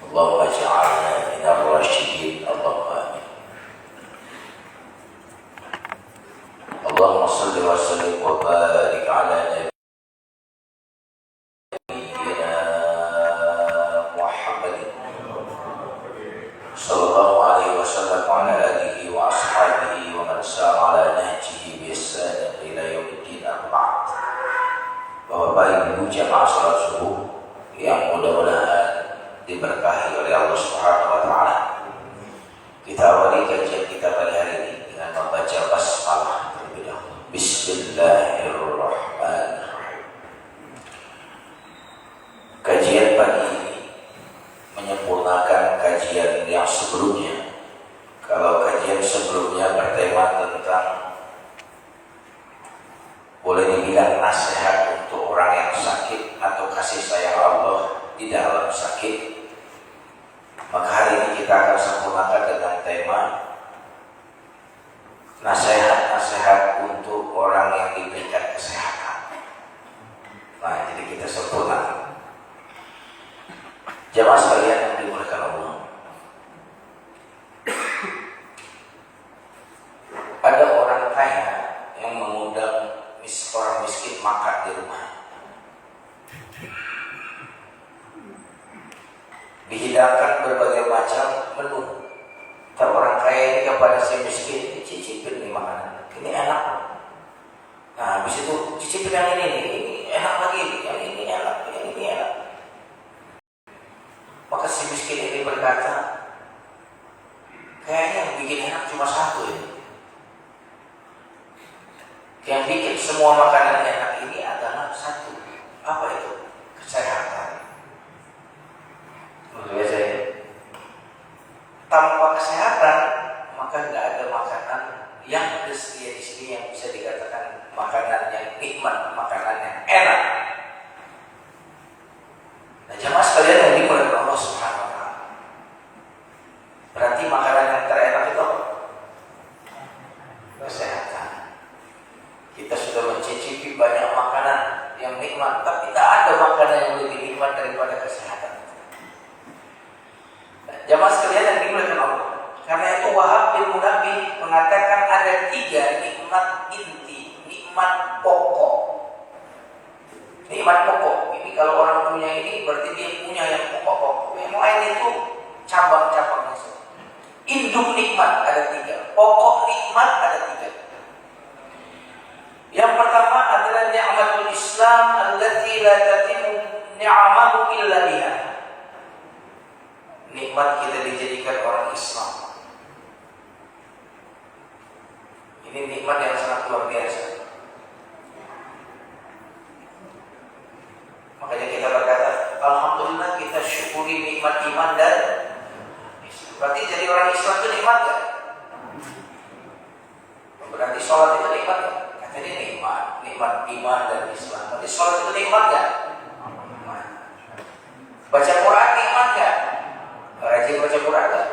اللهم اجعلنا من الراشدين اللهم آمين. اللهم صل وسلم وبارك على نبينا محمد صلى الله عليه وسلم وعلى آله وأصحابه ومن سار على نهجه بإحسان إلى يوم الدين. أما بعد. Bapak Ibu jamaah salat subuh yang mudah-mudahan diberkahi oleh Allah Subhanahu wa taala. Kita awali kajian kita pada hari ini dengan membaca basmalah terlebih dahulu. Bismillahirrahmanirrahim. Kajian pagi ini menyempurnakan kajian yang sebelumnya. Kalau kajian sebelumnya bertema tentang boleh dibilang nasihat untuk orang yang sakit atau kasih sayang Allah di dalam sakit, maka hari ini kita akan sempurnakan dengan tema nasihat-nasihat untuk orang yang diberikan kesehatan. Nah, jadi kita sempurnakan. Jamaah sekalian yang dimuliakan Allah, ada orang kaya yang mengundang orang miskin makan di rumah. Dihidangkan berbagai macam menu. Kalau orang kaya ini kepada si miskin, cicipin nih makanan, ini enak. Nah, habis itu cicipin yang ini enak lagi, yang ini enak, yang ini enak. Maka si miskin ini berkata, kayaknya yang bikin enak cuma satu ini. Yang bikin semua makanan enak ini adalah satu. Apa itu? Kesehatan. Menurut saya, tanpa kesehatan maka nggak ada makanan yang tersedia di sini yang bisa dikatakan makanan yang nikmat, makanan yang enak. Nah, jamaah sekalian yang dimuliakan Allah Subhanahu wa taala, berarti makanan yang terenak itu kesehatan. Kita sudah mencicipi banyak makanan yang nikmat, tapi tak ada makanan yang lebih nikmat daripada kesehatan. Jamaah sekalian yang dimuliakan Allah, karena itu Wahab bin Munabbih mengatakan ada 3 nikmat inti, nikmat pokok. Nikmat pokok ini kalau orang punya ini berarti dia punya yang pokok-pokok. Yang lain itu cabang-cabangnya. Induk nikmat ada 3, pokok nikmat ada 3. Yang pertama adalah ni'matul Islam allati la tatimu ni'amahu illa biha. Nikmat kita dijadikan orang Islam. Ini nikmat yang sangat luar biasa. Makanya kita berkata, alhamdulillah kita syukuri nikmat iman dan Islam. Berarti jadi orang Islam itu nikmat gak? Berarti sholat itu nikmat gak? Jadi nikmat iman dan Islam. Berarti sholat itu nikmat gak? Nikmat. Baca Quran nikmat gak? Rajin baca Quran gak?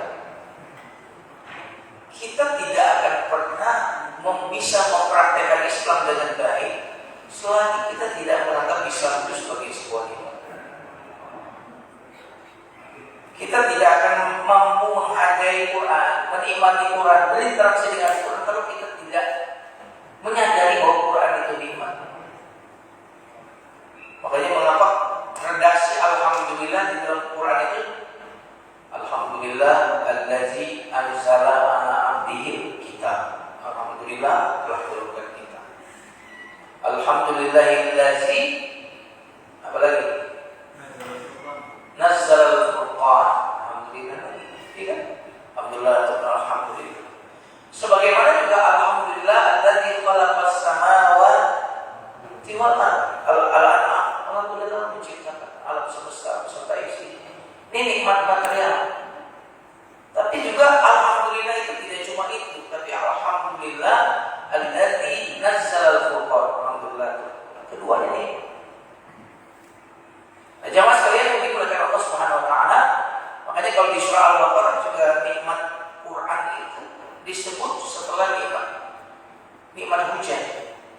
Kita tidak akan pernah bisa mempraktekkan Islam dengan baik selagi kita tidak menganggap Islam itu sebagai sebuah nikmat. Kita tidak akan mampu menghargai Quran, menikmati Quran, berinteraksi dengan Quran kalau kita tidak menyadari bahwa Quran itu nikmat. Makanya mengapa redaksi alhamdulillah di dalam Quran itu alhamdulillah allazi anzala ala abdihi kitab. Alhamdulillah telah turunkan kitab. Alhamdulillahillazi apa lagi? Nazzala al-Qur'an. Alhamdulillah. Iya. Alhamdulillah. Sebagaimana juga alhamdulillah alladzi khalaqas samawati wal ardh. Al-An'am. Alhamdulillah menciptakan alam semesta beserta isinya. Ini nikmat material. Tapi juga alhamdulillah itu tidak cuma itu, tapi alhamdulillah alladzi nazzala al-Qur'an. Alhamdulillah. Kedua ini. Nah, jamaah sekalian yang dimuliakan Allah Subhanahu wa taala, makanya kalau di surah Al-Baqarah juga nikmat Quran itu disebut setelah nikmat hujan.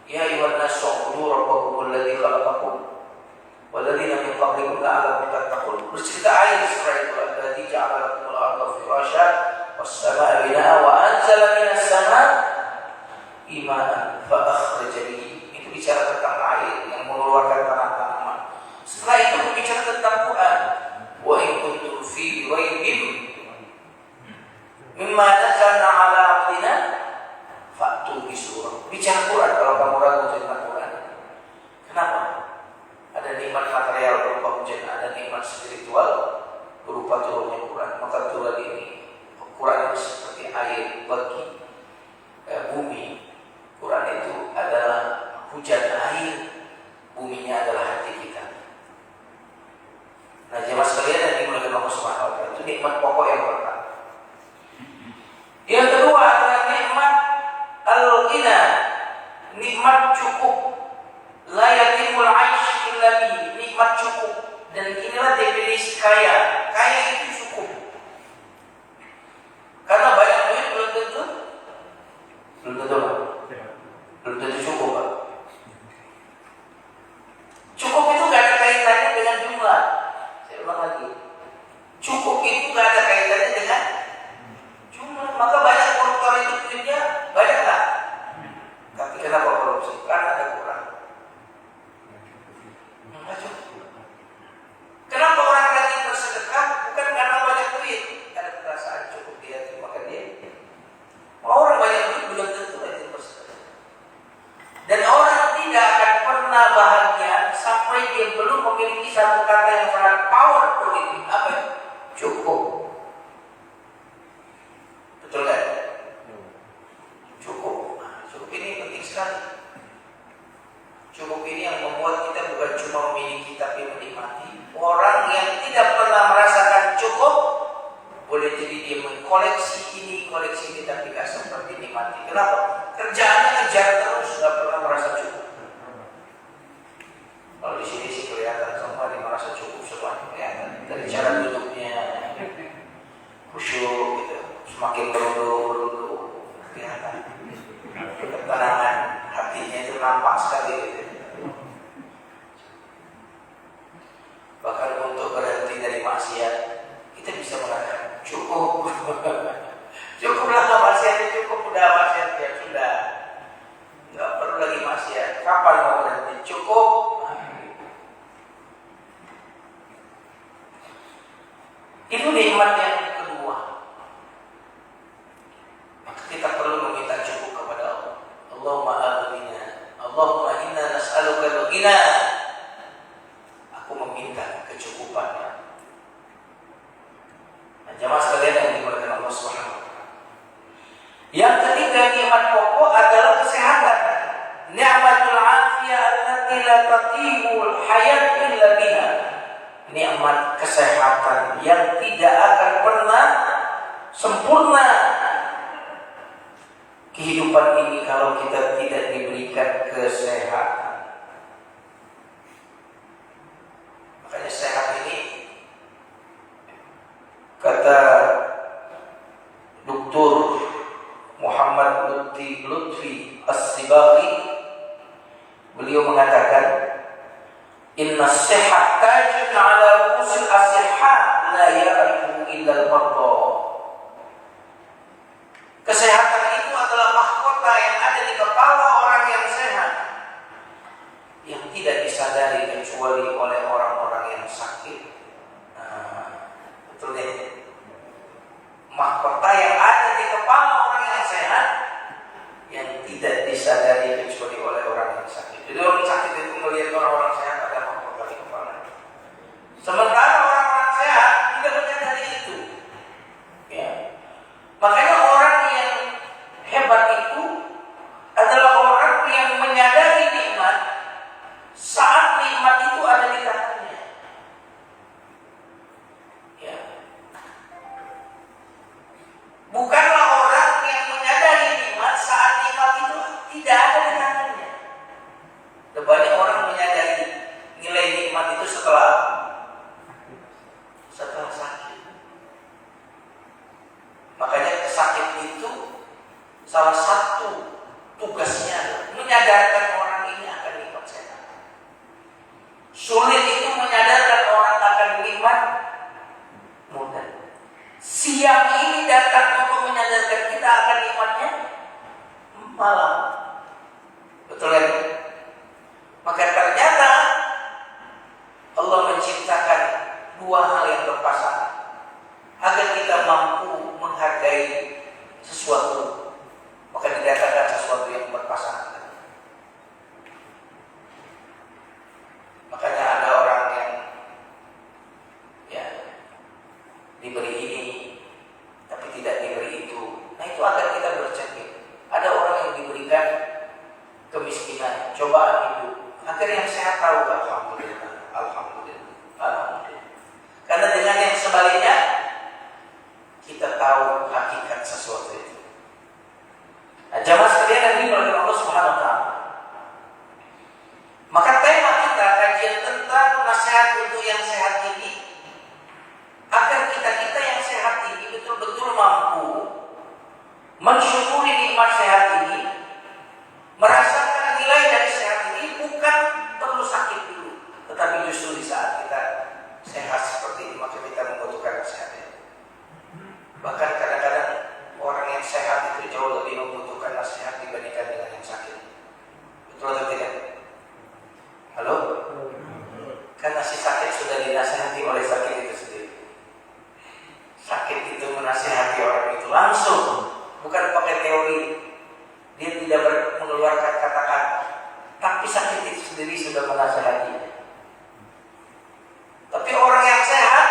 Ya ayyuhan nasu ubudu rabbakum alladzi khalaqakum walladzina min qablikum la'allakum tattaqun. Bercerita ayat surah itu ja'ala lakumul arda firasya was samaa'a binaa'a wa anzala minas samaa'i ima'an fa akhraja bihi. Itu bicara tentang air yang mengeluarkan tanah-tanaman. Setelah itu berbicara tentang Quran. Wa in kuntum fi raibin mimma nazzalna 'ala 'abdina fa'tu bi surah. Bicara Quran kalau kamu ragu tentang Quran. Kenapa? Ada nikmat material berupa hujan, ada nikmat spiritual berupa turunnya Quran. Maka turun ini Quran itu seperti air bagi bumi. Quran itu adalah hujan air, buminya adalah hati kita. Nah, jemaah sekalian yang dimulakan Allah Subhanahu wa taala, itu nikmat pokok yang pertama. Yang kedua adalah nikmat al-ghina, nikmat cukup. La yatimul 'aish illa bihi, nikmat cukup. Dan inilah definisi kaya. Kaya itu cukup. Karena banyak duit belum tentu cukup, Pak. Cukup itu gak ada kaitannya dengan jumlah. Saya ulang lagi. Cukup itu gak ada kaitannya dengan jumlah. Maka banyak koruptor itu duitnya banyak lah. Tapi kenapa korupsi? Karena ada kurang. Kenapa orang rajin bersedekah? Bukan karena banyak duit. Ada perasaan cukup di hati, maka dia. Orang banyak duit belum tentu rajin bersedekah. Dan orang tidak akan pernah bahagia sampai dia belum memiliki satu kata yang sangat powerful ini. Apa? Cukup. Betul kan? Cukup. Cukup ini penting sekali. Cukup ini yang membuat kita bukan cuma memiliki tapi menikmati. Orang yang tidak pernah merasakan cukup, boleh jadi dia mengkoleksi ini, koleksi ini, tapi tidak seperti nikmati. Kenapa? Kerjaannya ngejar terus, tidak pernah merasa cukup. Kalau di sini sih kelihatan semua dia merasa cukup semuanya, kelihatan dari cara duduknya, khusyuk gitu, semakin berundur, kelihatan. Ketenangan hatinya itu nampak sekali gitu. Bahkan untuk berhenti dari maksiat, kita bisa mengatakan cukup. Cukuplah maksiatnya, cukup udah maksiatnya sudah, nggak perlu lagi maksiat. Kapan mau berhenti? Cukup. Itu nikmat yang kedua. Maka kita perlu meminta cukup kepada Allah. Allahumma aghnina, Allahumma inna nas'aluka al-ghina. Aku meminta kecukupannya. Nah, jamaah sekalian yang dimuliakan Allah Subhanahu wa taala. Yang ketiga nikmat pokok adalah kesehatan. Ni'matul afiyah allati la taqimul hayat illa biha. Nikmat kesehatan yang tidak akan pernah sempurna kehidupan ini kalau kita tidak diberikan kesehatan. Makanya sehat ini, kata Dr. Muhammad Lutfi As-Sibaghi, beliau mengatakan, inna as-sihhat tajun ala ru'usil as-sihhat la ya'rifu illa al-marda. Kesehatan itu adalah mahkota yang ada di kepala orang yang sehat, yang tidak disadari kecuali oleh orang-orang yang sakit. Betul deh. Mahkota yang ada di kepala orang yang sehat, yang tidak disadari kecuali oleh orang yang sakit. Jadi orang sakit itu melihat orang-orang sehat ada mahkota di kepala. Sementara orang-orang sehat tidak menyadari itu. Ya. Makanya orang yang hebat itu adalah orang yang menyadari nikmat saat nikmat itu ada di tangannya. Ya. Bukanlah orang yang menyadari nikmat saat nikmat itu tidak ada di tangannya. Banyak orang menyadari nilai nikmat itu setelah sakit. Makanya sakit itu salah satu tugasnya menyadarkan orang ini akan nikmat sehat. Sulit itu menyadarkan orang akan nikmat mudah. Siang ini datang untuk menyadarkan kita akan nikmatnya malam. Betul kan? Maka ternyata Allah menciptakan dua hal yang berpasangan agar kita mampu menghargai sesuatu. Maka dikatakan sesuatu yang berpasangan. Makanya ada orang yang diberi ini tapi tidak diberi itu. Nah, itu agar kita bercermin. Ada orang yang diberikan kemiskinan, cobaan hidup, agar yang sehat tahu alhamdulillah, alhamdulillah, alhamdulillah. Karena dengan yang sebaliknya kita tahu hakikat sesuatu itu. Nah, jamaah sekalian yang dimuliakan Allah Subhanahu wa taala. Maka tema kita kajian tentang nasihat untuk yang sehat ini agar kita yang sehat ini betul-betul mampu mensyukuri nikmat sehat ini, merasakan nilai dari sehat ini bukan perlu sakit dulu, tetapi justru di saat kita sehat seperti ini maka kita membutuhkan nasihat ini. Bahkan kadang-kadang orang yang sehat itu jauh lebih membutuhkan nasihat dibandingkan dengan yang sakit. Betul atau tidak? Halo? Karena si sakit sudah dinasihati oleh sakit itu sendiri. Sakit itu menasihati orang itu langsung, bukan pakai teori. Dia tidak mengeluarkan kata-kata, tapi sakit itu sendiri sudah menasihati. Tapi orang yang sehat,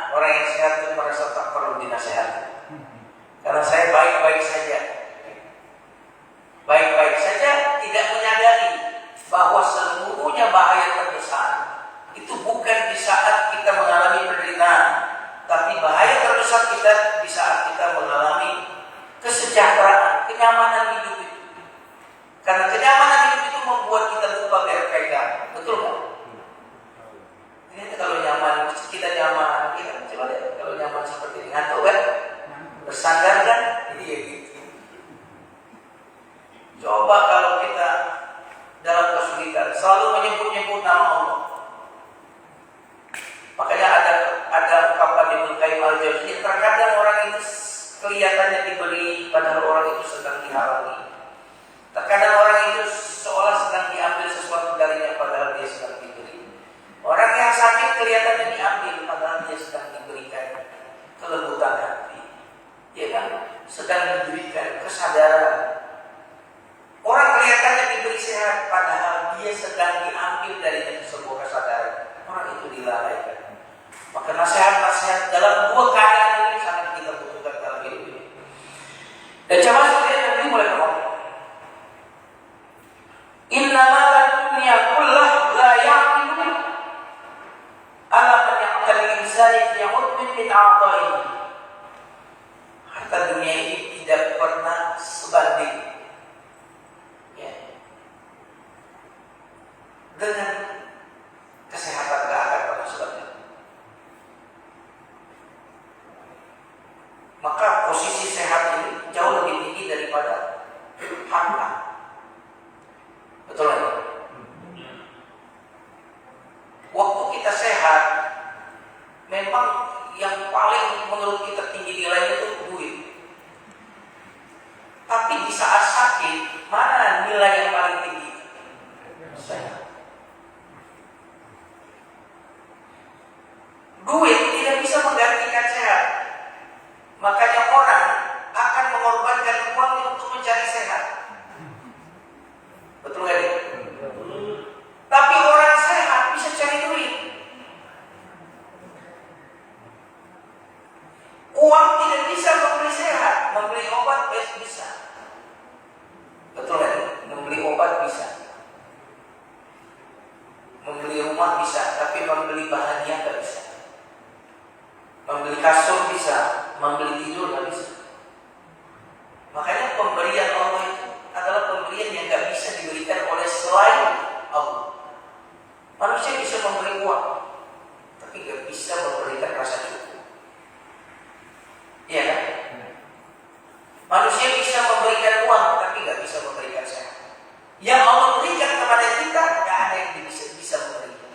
orang yang sehat itu merasa tak perlu dinasihati. Karena saya baik-baik saja, baik-baik saja, tidak menyadari bahwa sesungguhnya bahaya terbesar itu bukan di saat kita mengalami penderitaan, tapi bahaya terbesar kita di saat kita mengalami kesejahteraan, kenyamanan hidup itu. Karena kenyamanan hidup itu membuat kita lupa berpegang. Betul kan? Ini kalau nyaman, kita nyaman, ya, coba lihat kalau nyaman seperti ini, ngantuk kan? Bersandar kan? Iya gitu. Coba kalau kita dalam kesulitan selalu menyebut-nyebut nama Allah. Makanya ada ungkapan di Ibnu Qayyim al-Jauziyah, terkadang orang itu kelihatannya diberi padahal orang itu sedang dihalangi. Terkadang orang itu seolah sedang diambil sesuatu darinya padahal dia sedang diberi. Orang yang sakit kelihatannya diambil padahal dia sedang diberikan kelembutan hati. Ya kan? Sedang diberikan kesadaran. Orang kelihatannya diberi sehat padahal dia sedang diambil darinya sebuah kesadaran. Orang itu dilalaikan. Maka nasihat-nasihat dalam dua keadaan ini sangat kita butuhkan dalam hidup ini. Dan jamaah sekalian yang dimulakan Allah. Innama dunya kullah la ya'lamu ala man yaqtal insani fi 'udwin min a'dha'ihi. Harta dunia ini tidak pernah sebanding dengan kesehatan, gak akan pernah sebanding. Maka posisi sehat ini jauh lebih tinggi daripada harta. Betul kan? Waktu kita sehat, memang yang paling menurut kita tinggi nilainya itu duit. Tapi di saat sakit, mana nilai yang paling tinggi? Sehat. Duit tidak bisa menggantikan sehat. Makanya orang akan mengorbankan uangnya untuk mencari sehat. Betul gak? Tapi orang sehat bisa cari duit. Uang tidak bisa membeli sehat, membeli obat bisa. Betul gak? Membeli obat bisa, membeli rumah bisa, tapi membeli bahagia gak bisa. Membeli kasur bisa, membeli tidur nggak bisa. Makanya pemberian Allah itu adalah pemberian yang nggak bisa diberikan oleh selain Allah. Manusia bisa memberi uang, tapi nggak bisa memberikan rasa cukup. Iya kan? Manusia bisa memberikan uang, tapi nggak bisa memberikan sehat. Yang Allah berikan kepada kita nggak ada yang bisa memberikan.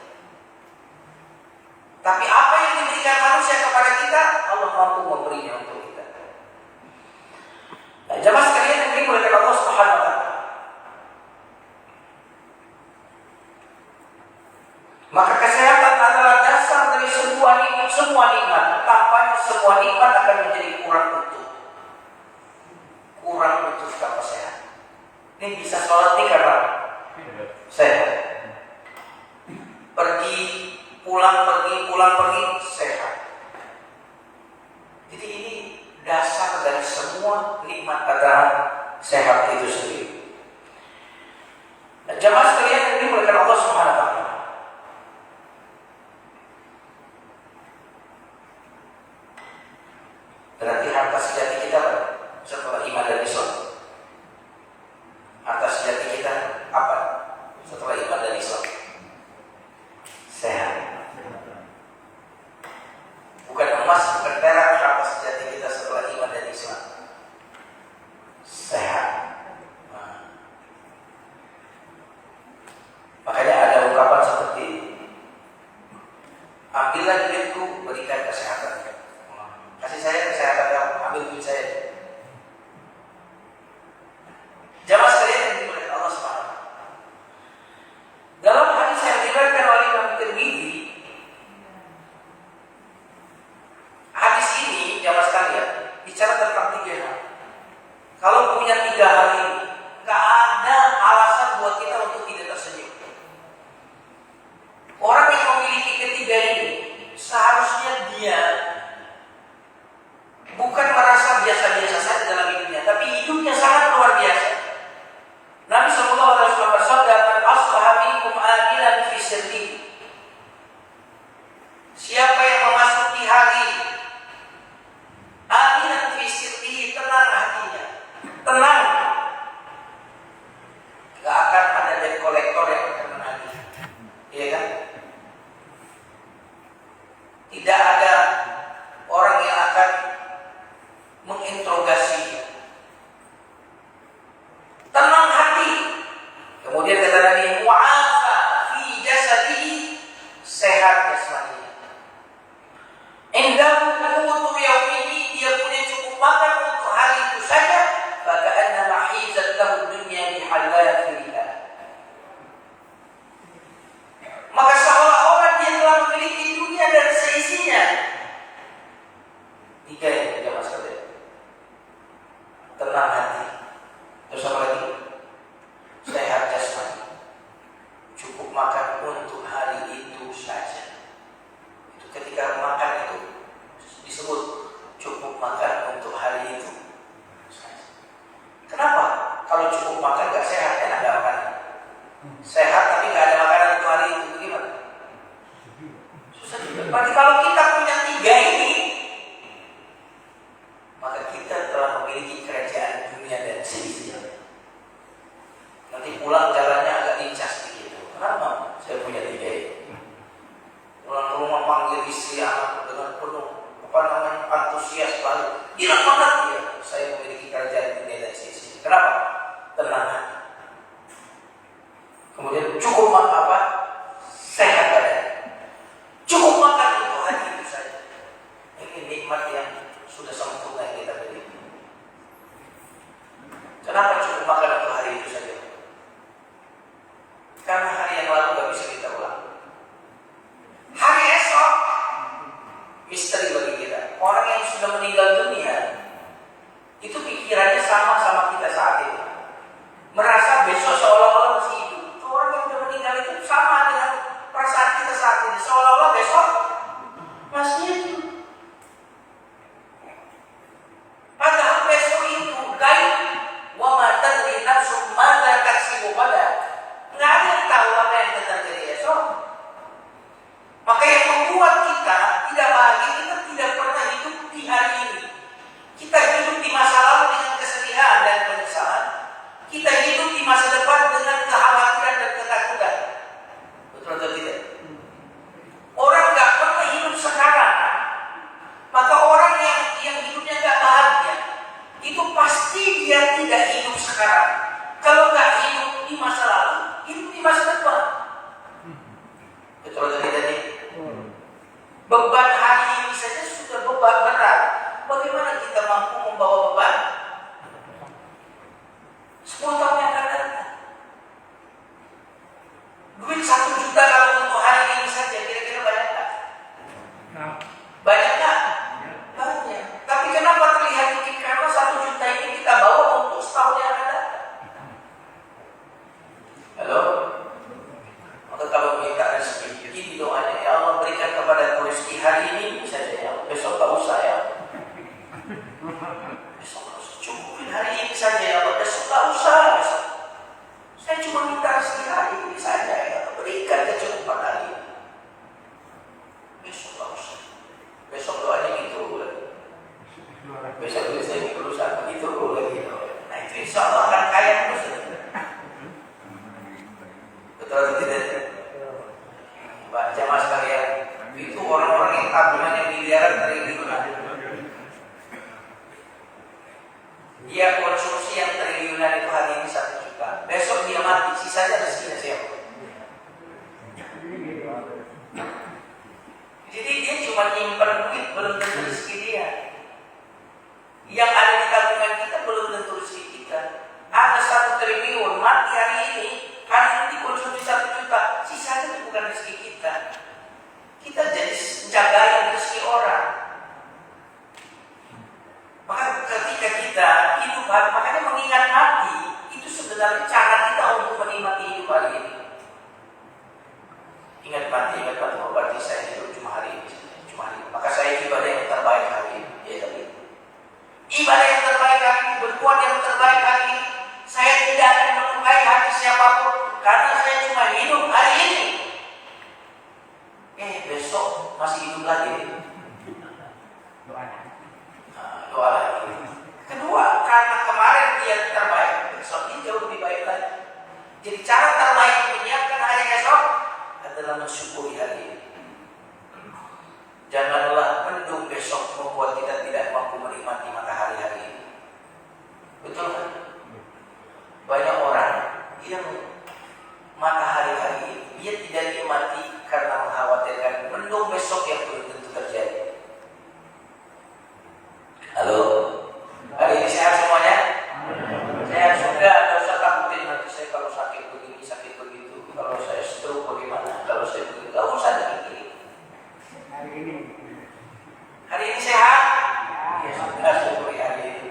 Tapi apa yang diberikan manusia kepada kita semua nikmat, kapan semua nikmat akan menjadi kurang utuh. Kurang utuh tanpa sehat. Ini bisa sholat nih karena sehat. Pulang pergi, sehat. Jadi ini dasar dari semua nikmat adalah sehat itu sendiri. Nah, jamaah sekalian yang dimuliakan Allah Subhanahu wa taala. Berarti harta sejati kita setelah iman dan Islam. Harta sejati kita apa? Setelah iman dan Islam. Sehat. Bukan emas, bukan perak, harta sejati kita setelah iman dan Islam. Sehat. Makanya ada ungkapan seperti ambillah duitku, berikan kesehatan. Kasih saya kesehatan kamu, ambil duit saya. Jamaah sekalian yang dimuliakan Allah Subhanahu. Dalam hadis yang diriwayatkan oleh Imam Tirmidzi, hadis ini jamaah sekalian bicara tentang 3 hal. Kalau punya 3 hal ini, nggak ada alasan buat kita untuk tidak tersenyum. Orang yang memiliki ketiga ini seharusnya dia bukan merasa biasa-biasa saja dalam hidupnya, tapi hidupnya sangat luar biasa. Nabi sallallahu alaihi wasallam bersabda, "Man aslaha minkum amilan fi sirri." Siapa yang memasuki hari amilan fi sirri, tenang hatinya, tenang, gak akan ada dari kolektor yang akan menagih, iya kan? Tidak ada orang yang akan menginterogasi. Tenang hati. Kemudian kata Nabi, wa'afa fi jasadihi, sehat jasmaninya. Indahu qutu yaumihi, dia punya cukup makan untuk hari itu saja. Faka'anna mahizat lahu dunya bihallafiriha. Maka seolah-olah dia telah memiliki dunia dan seisinya. 3 yang jamaah sekalian. Tenang hati. Terus apa lagi? Sehat jasmani. Cukup makan untuk hari itu saja. Itu ketika makan itu disebut cukup makan untuk hari itu saja. Kenapa? Kalau cukup makan gak sehat, enak gak makan? Sehat tapi gak ada makanan untuk hari itu, gimana? Susah juga. Berarti kalau kita punya 3 ini, maka kita telah memiliki kerajaan dunia dan seisinya. Nanti pulang jalannya agak lincah sedikit. Kenapa? Saya punya 3 ini. Pulang ke rumah panggil istri anak dengan penuh antusias sekali. Gila banget ya, saya memiliki kerajaan dunia dan seisinya. Kenapa? Tenang hati. Kemudian cukup apa? Sehat badan. Cukup makan untuk hari itu saja. Ini nikmat yang sudah sempurna yang kita miliki. Kenapa cukup makan untuk hari itu saja? Karena hari yang lalu gak bisa kita ulang. Hari esok misteri bagi kita. Orang yang sudah meninggal dunia itu pikirannya sama kita saat ini. Merasa besok seolah-olah masih hidup. Orang yang sudah meninggal itu sama dengan perasaan kita saat ini. Seolah-olah besok masih hidup. Padahal besok itu gaib. Wa ma tadri nafsun madza taksibu ghadan. Enggak ada yang tahu apa yang akan terjadi esok. Maka yang membuat kita tidak bahagia, kita tidak pernah hidup di hari ini. Kita hidup di masa lalu dengan kesedihan dan penyesalan. Kita hidup di masa depan dengan kekhawatiran dan ketakutan. Betul atau tidak? Orang enggak pernah hidup sekarang. Maka orang yang hidupnya enggak bahagia, itu pasti dia tidak hidup sekarang. Kalau enggak hidup di masa lalu, hidup di masa depan. Betul atau tidak nih? Beban hari ini saja sudah beban berat. Bagaimana kita mampu membawa beban 10 tahun yang akan datang? Duit 1 juta kalau untuk hari ini saja, kira-kira banyak nggak? ini saja ya, besok tak usah ya. Besok tak usah, cukupin hari ini saja ya, besok tak usah. Besok. Saya cuma minta rezeki hari ini saja ya, berikan kecukupan hari ini. Besok tak usah. Besok doanya gitu. Besok saya berusaha begitu lagi. Nah itu insya Allah akan kaya terus. Betul atau tidak? Pak jamaah sekalian, itu orang-orang yang tabungannya miliaran triliunan. Dia konsumsi yang triliunan itu hari ini 1 juta. Besok dia mati, sisanya rezekinya siapa? Jadi dia cuma nyimpen duit, belum tentu rezeki dia. Yang ada di tabungan kita belum tentu rezeki kita. Ada 1 triliun mati hari ini dikonsumsi 1 juta, sisanya itu bukan rezeki kita. Kita jadi jagain rezeki orang. Maka ketika kita hidup, makanya mengingat mati itu sebenarnya cara kita untuk menikmati hidup hari ini. Ingat mati, oh berarti saya hidup cuma hari ini, cuma hari ini. Maka saya ibadah yang terbaik hari ini. Ya tadi. Ibadah yang terbaik hari ini, berbuat yang terbaik hari ini. Saya tidak akan melukai hati siapapun karena saya cuma hidup hari ini. Besok masih hidup lagi. Doa lagi. Kedua, karena kemarin dia terbaik, besok dia jauh lebih baik lagi. Jadi cara terbaik menyiapkan hari esok adalah mensyukuri hari ini. Janganlah mendung besok membuat kita tidak mampu menikmati matahari hari ini. Betul kan? Banyak orang yang matahari hari ini dia tidak nikmati karena mengkhawatirkan mendung besok yang belum tentu terjadi. Halo, hari ini sehat semuanya? Sehat sudah, tidak usah takutin nanti saya kalau sakit begini, sakit begitu. Kalau saya stroke bagaimana? Kalau saya begini, tidak usah dipikirin. Hari ini sehat? Ya sudah, syukuri hari ini.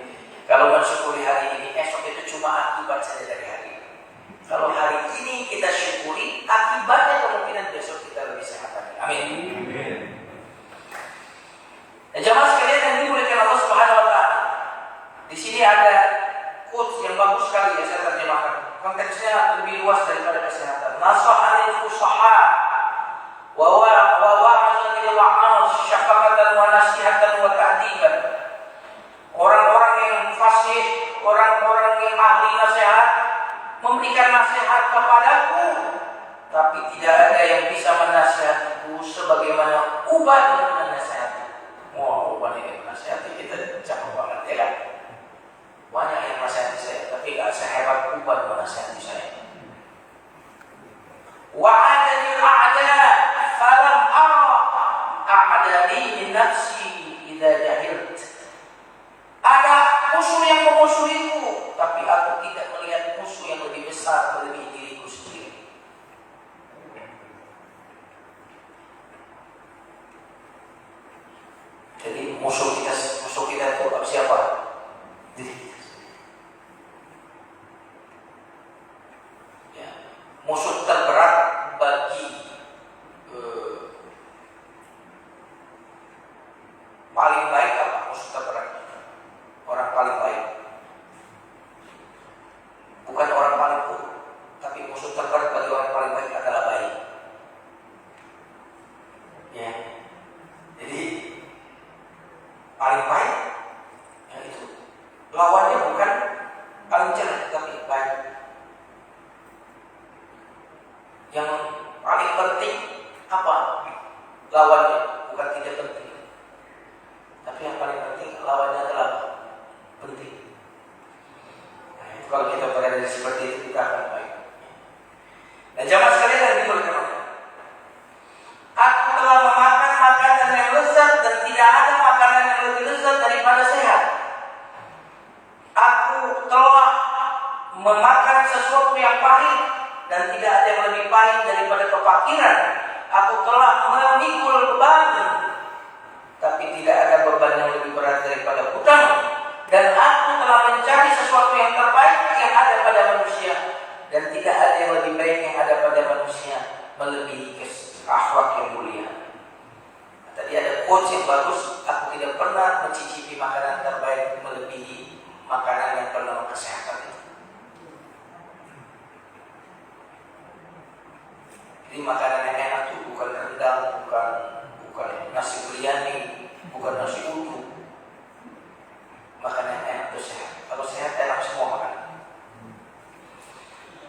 Kalau mensyukuri hari ini, esok itu cuma akibat saja dari hari ini. Kalau hari ini kita syukuri, akibatnya kemungkinan besok kita lebih sehat lagi. Amin. Jamaah sekalian yang dimuliakan Allah Subhanahu wa taala. Di sini ada quotes yang bagus sekali ya, saya terjemahkan. Konteksnya lebih luas daripada kesehatan. Nasahani fusaha wa wa'azan lil wa'az syafaqatan wa nasihatan wa ta'diban. Orang-orang yang fasih, orang-orang yang ahli nasihat memberikan nasihat kepadaku, tapi tidak ada yang bisa menasihatiku sebagaimana Uban menasihati. Wah, Uban ini menasihati kita cakap banget ya kan? Banyak yang menasihati saya, tapi gak sehebat Uban menasihati saya. Wa'adani al-a'da falam ara a'dali min nafsi idza jahilt. Ada musuh yang memusuhiku, tapi aku tidak melihat musuh yang lebih besar melebihi diriku sendiri. Jadi musuh kita itu siapa? Diri kita. Ya. Musuh terberat bagi paling baik apa? Musuh terberat. Orang paling baik. Bukan orang paling buruk, tapi musuh terberat bagi orang paling baik adalah baik. Ya. Jadi paling baik ya itu. Lawannya bukan paling jelek, tapi baik. Yang paling penting apa? Lawannya bukan tidak penting. Tapi yang paling penting lawannya adalah penting. Nah, itu kalau kita berada seperti itu kita akan baik. Dan jamaah sekalian yang dimuliakan Allah, aku telah memakan makanan yang lezat dan tidak ada makanan yang lebih lezat yang bagus, aku tidak pernah mencicipi makanan terbaik melebihi makanan yang penuh kesehatan itu. Jadi makanan yang enak itu bukan rendang, bukan nasi biryani, bukan nasi uduk. Makanan yang enak itu sehat. Kalau sehat enak semua makanan.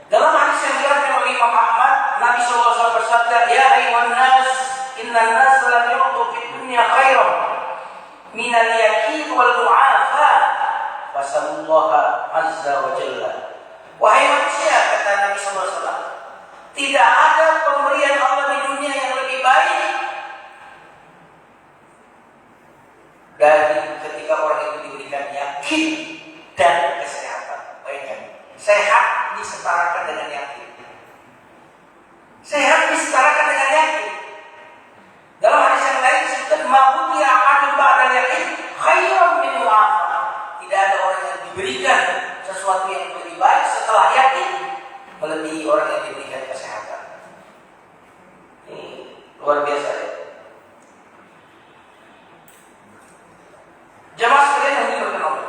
Dalam hadis yang diriwayatkan oleh Imam Ahmad, Nabi SAW bersabda, "Ya ayyuhan nas, innan nas lam yu'tu fid dunya khairan min al-yaqin wal mu'afa, fasallallahu azza wa jalla." Wahai manusia, kata Nabi SAW, tidak ada pemberian Allah di dunia yang lebih baik dari ketika orang itu diberikan yakin dan kesehatan. Bayangkan, sehat disetarakan dengan yakin. Sehat disetarakan dengan yakin. Dalam hadis yang lain disebutkan ma'uti ahadun ba'dal yakin khairan min mu'afa. Tidak ada orang yang diberikan sesuatu yang lebih baik setelah yakin melebihi orang yang diberikan kesehatan. Ini luar biasa ya. Jamaah sekalian yang dimuliakan Allah.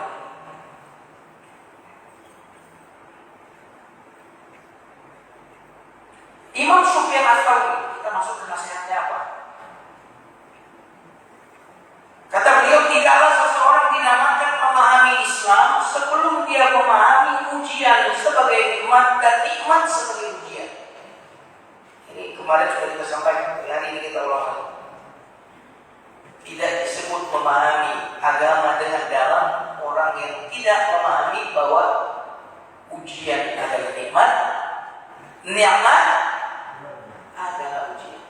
Imam Sufyan Ats-Tsauri, kita masuk ke nasihatnya apa? Kata beliau, tidaklah seseorang dinamakan memahami Islam sebelum dia memahami ujian sebagai nikmat dan nikmat sebagai ujian. Ini kemarin sudah kita sampaikan, hari ini kita ulang. Tidak disebut memahami agama dengan dalam orang yang tidak memahami bahwa ujian adalah nikmat, nikmat adalah ujian.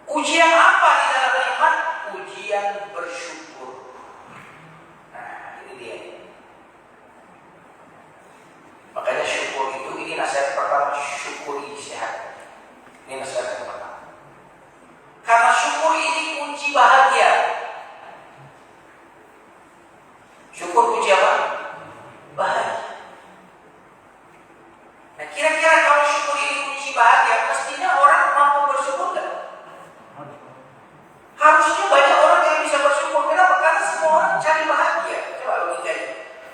Ujian apa di dalam nikmat? Ujian bersyukur. Nah, ini dia. Makanya syukur itu, ini nasihat pertama, syukuri sehat. Ini nasihat yang pertama. Karena syukur ini kunci bahagia. Syukur kunci apa? Bahagia. Nah, kira-kira kalau syukur ini kunci bahagia, pastinya orang mampu bersyukur kan? Harusnya banyak orang yang bisa bersyukur. Kenapa? Karena semua orang cari bahagia. Coba logikanya.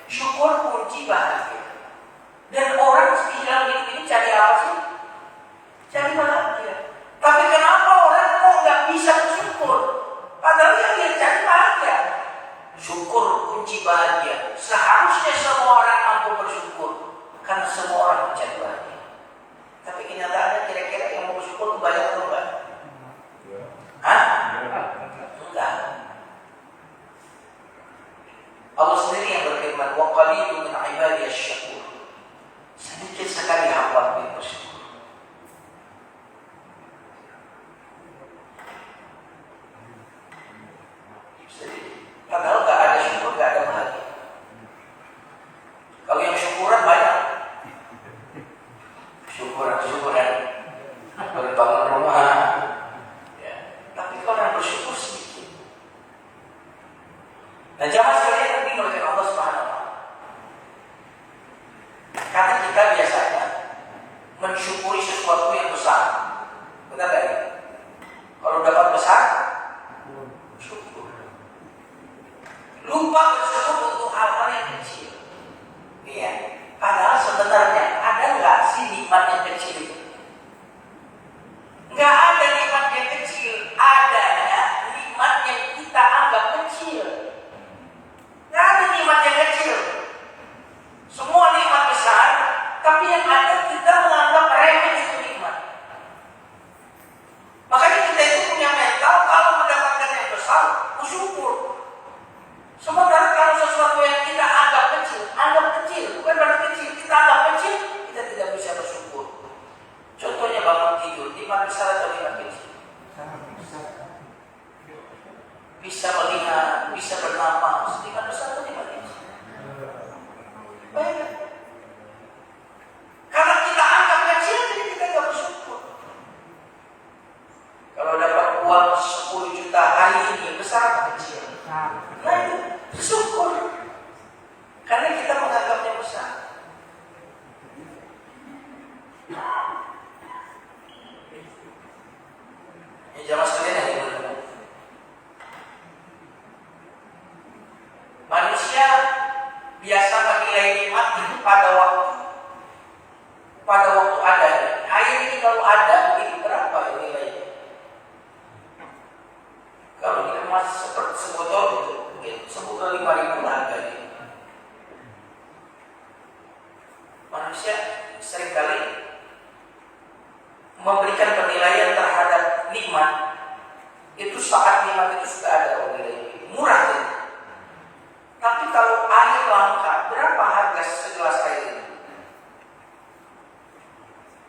Syukur kunci bahagia. Dan orang di dalam hidup ini cari apa sih? Cari bahagia. Tapi kenapa orang kok nggak bisa bersyukur? Padahal yang dia cari bahagia. Syukur kunci bahagia. Seharusnya semua orang mampu bersyukur, karena semua orang mencari bahagia. Tapi kenyataannya kira-kira yang mau bersyukur itu banyak atau enggak? Hah? Enggak. Allah sendiri yang berfirman, "Wa qalilun min ibadiyas syakur." Sedikit sekali hamba yang bersyukur. Padahal gak ada syukur, gak ada bahagia. Kalau yang syukuran banyak, syukuran berbangun rumah, ya. Tapi kalau yang bersyukur sedikit. Nah, jamaah sekalian yang dimuliakan Allah Subhanahu wa Ta'ala. Karena kita biasanya mensyukuri sesuatu yang besar, benar gak? Kalau dapat besar, syukur. Lupa bersyukur untuk hal-hal yang kecil. Iya. Padahal sebenarnya ada nggak sih nikmat yang kecil? Nggak ada nikmat yang kecil. Adanya nikmat yang kita anggap kecil. Nggak ada nikmat yang kecil. Semua nikmat besar, tapi yang ada kita menganggap remeh itu nikmat. Makanya kita itu punya mental kalau mendapatkan yang besar, bersyukur. Sementara kalau sesuatu yang kita anggap kecil, bukan berarti kecil, kita anggap kecil, kita tidak bisa bersyukur. Contohnya bangun tidur, nikmat besar atau nikmat kecil? Bisa melihat, bisa bernapas, nikmat besar atau nikmat kecil? Baik. Karena kita anggap kecil, jadi kita tidak bersyukur. Kalau dapat uang 10 juta hari ini, besar atau kecil? Nah itu syukur. Karena kita menganggapnya besar. Yang jamaah sekalian yang dimuliakan, manusia biasa menilai nikmat itu pada waktu ada. Air ini kalau ada, ini berapa ya nilainya? Kalau kita masih seperti sebotol itu, mungkin sebotol 5.000 harganya. Manusia seringkali memberikan penilaian terhadap nikmat itu saat nikmat itu sudah ada nilainya, murah ya. Tapi kalau air langka, berapa harga segelas air ini?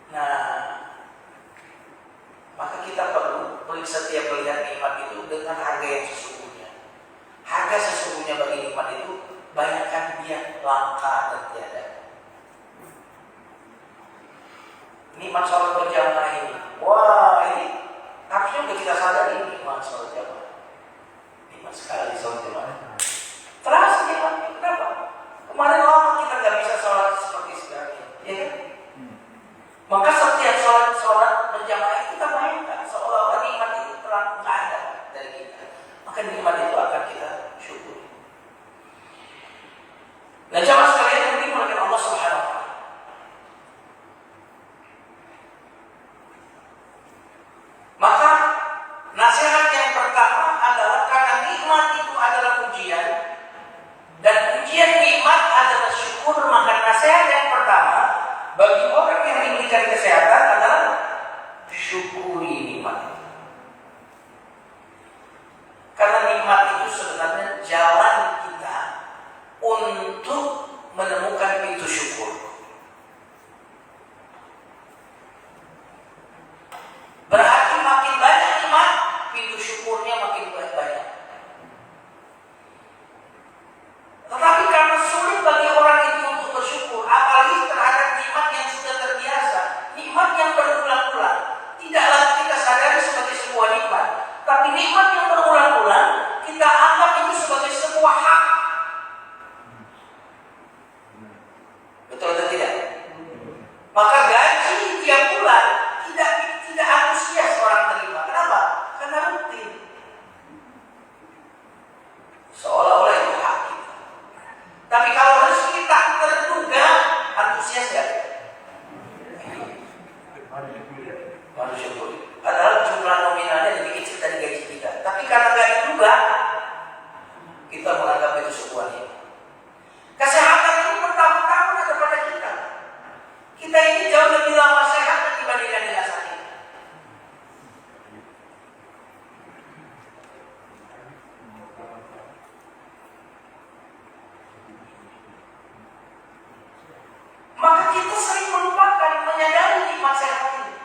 Nah, maka kita perlu setiap melihat nikmat itu dengan harga yang sesungguhnya. Harga sesungguhnya bagi nikmat itu banyakkan dia langka dan tiada. Nikmat sholat berjamaah ini, wah ini harusnya sudah kita sadari nikmat sholat jamaah. Nikmat sekali sholat jamaah. Terasa nikmatnya, kenapa? Kemarin lama kita nggak bisa sholat seperti sekarang ini, ya kan? Maka setiap sholat berjamaah kita bayangkan seolah-olah nikmat itu telah nggak ada dari kita. Maka nikmat itu akan kita syukuri. Nah, jamaah sekalian yang dimuliakan Allah Subhanahu wa Ta'ala. Maka nasihat yang pertama adalah karena nikmat itu adalah ujian dan ujian nikmat adalah syukur, maka nasihat yang pertama bagi orang yang diberikan kesehatan adalah syukuri nikmat itu. Karena nikmat itu sebenarnya jalan kita untuk menemukan pintu syukur. Berarti makin banyak nikmat, pintu syukurnya makin banyak. Tetapi karena sulit bagi orang itu untuk bersyukur, apalagi terhadap nikmat yang sudah terbiasa, nikmat yang berulang-ulang, tidak lagi kita sadari sebagai sebuah nikmat, tapi nikmat yang berulang-ulang kita anggap itu sebagai sebuah hak. Betul atau tidak? Maka gaji tiap bulan tidak antusias orang terima. Kenapa? Karena rutin. Seolah-olah itu hak kita. Tapi kalau rezeki tak terduga, antusias gak? Manusia boleh. Padahal jumlah nominalnya lebih kecil dari gaji kita. Tapi karena gak diduga, kita menganggap itu sebuah nikmat. Kesehatan ini pertama-tama ada pada kita. Kita ini jauh lebih lama sehat dibandingkan dengan sakit. Maka kita sering melupakan menyadari nikmat sehat ini.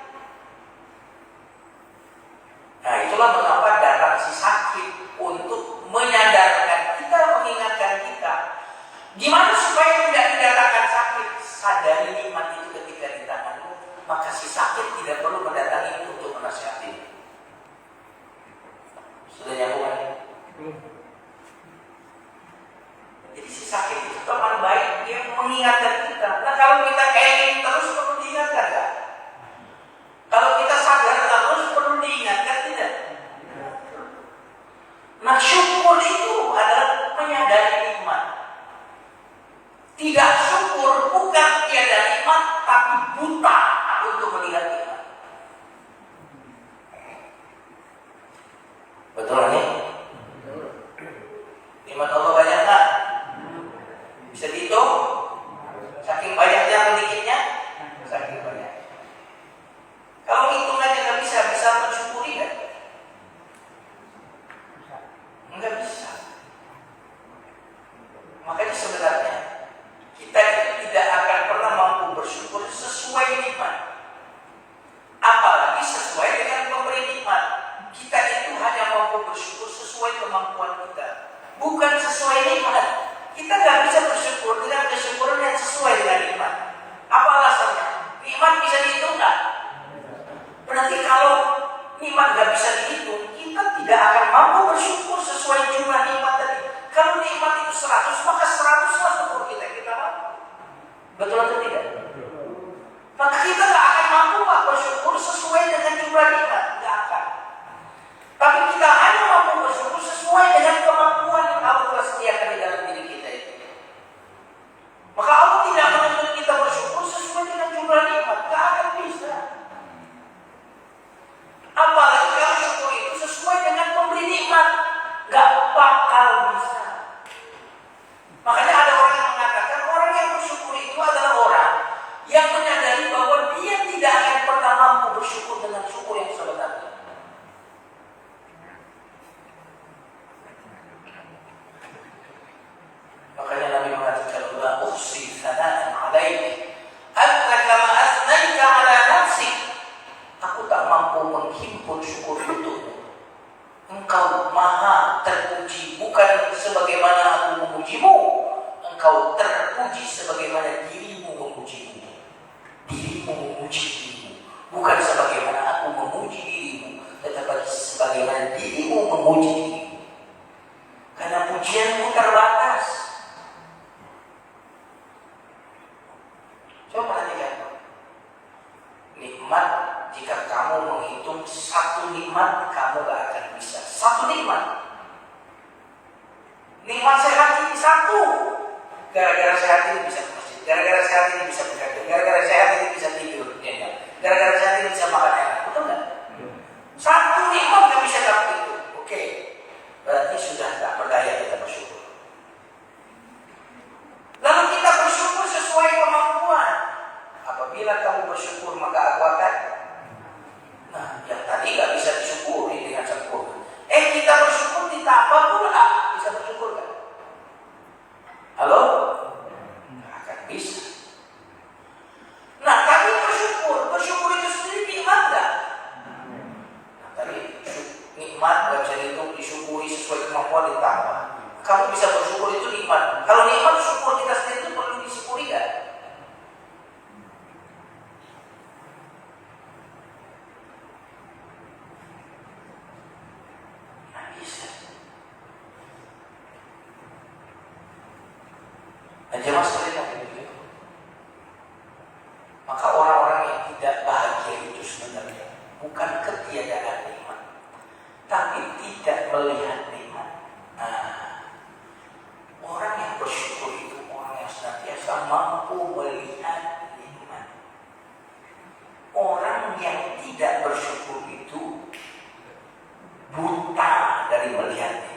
Nah, itulah mengapa datang si sakit untuk menyadarkan kita, mengingatkan kita. Gimana supaya tidak didatangkan sakit? Sadari nikmat itu ketika di tanganmu, maka si sakit tidak perlu mendatangi untuk menasihati. Sudah nyambung kan? Jadi si sakit itu teman baik, dia mengingatkan kita. Nah, kalau kita kayak gini terus perlu diingatkan gak? Kalau kita sadar terus perlu diingatkan tidak? Nah, syukur itu adalah menyadari nikmat. Tidak syukur bukan tiada nikmat, tapi buta untuk melihat nikmat. Betul nih? Nikmat Allah banyak tak? Bisa dihitung? Saking banyaknya atau dikitnya? Saking banyak. Kalau hitung aja nggak bisa mensyukuri kan? Nggak bisa. Makanya sebenarnya kita itu tidak akan pernah mampu bersyukur sesuai nikmat, apalagi sesuai dengan pemberi nikmat. Kita itu hanya mampu bersyukur sesuai kemampuan kita, bukan sesuai nikmat. Kita nggak bisa bersyukur dengan kesyukuran yang sesuai dengan nikmat. Apa alasannya? Nikmat bisa dihitung nggak? Berarti kalau nikmat nggak bisa dihitung, kita tidak akan mampu bersyukur sesuai jumlah nikmat tadi. Kalau nikmat itu 100, maka 100 lah syukur kita mampu. Betul atau tidak? Maka kita nggak akan mampu Pak bersyukur sesuai dengan jumlah nikmat, nggak akan. bersyukur untukmu. Engkau maha terpuji, bukan sebagaimana aku memujimu. Engkau terpuji sebagaimana dirimu memujimu. Dirimu memuji dirimu, bukan sebagaimana aku memuji dirimu, tetapi sebagaimana dirimu memuji dirimu. Karena pujianmu terbatas. Coba perhatikan. Nikmat, jika kamu menghitung satu nikmat, kamu gak akan bisa. Satu nikmat. Nikmat sehat ini satu. Gara-gara sehat ini bisa ke masjid. Gara-gara sehat ini bisa bekerja. Gara-gara sehat ini bisa tidur. Gara-gara sehat ini bisa makan enak. Betul nggak? Satu nikmat gak bisa dapat itu. Oke. Berarti sudah tak berdaya kita bersyukur. Lalu kita bersyukur sesuai kemampuan. Apabila kamu bersyukur maka aku akan. Nah, yang tadi gak bisa disyukuri dengan sempurna. Kita bersyukur ditambah pula. Bisa bersyukur gak? Halo? Nggak akan bisa. Nah, kami bersyukur itu sendiri nikmat gak? Nah, tadi nikmat gak bisa dihitung, disyukuri sesuai kemampuan ditambah. Kamu bisa bersyukur itu nikmat. Kalau nikmat syukur kita sendiri itu perlu disyukuri gak? Nggak bisa. Nah, jemaah sekalian yang begitu. Maka orang-orang yang tidak bahagia itu sebenarnya bukan ketiadaan nikmat, tapi tidak melihat nikmat. Nah, orang yang bersyukur itu orang yang senantiasa mampu melihat nikmat. Orang yang tidak bersyukur itu buta dari melihat nikmat.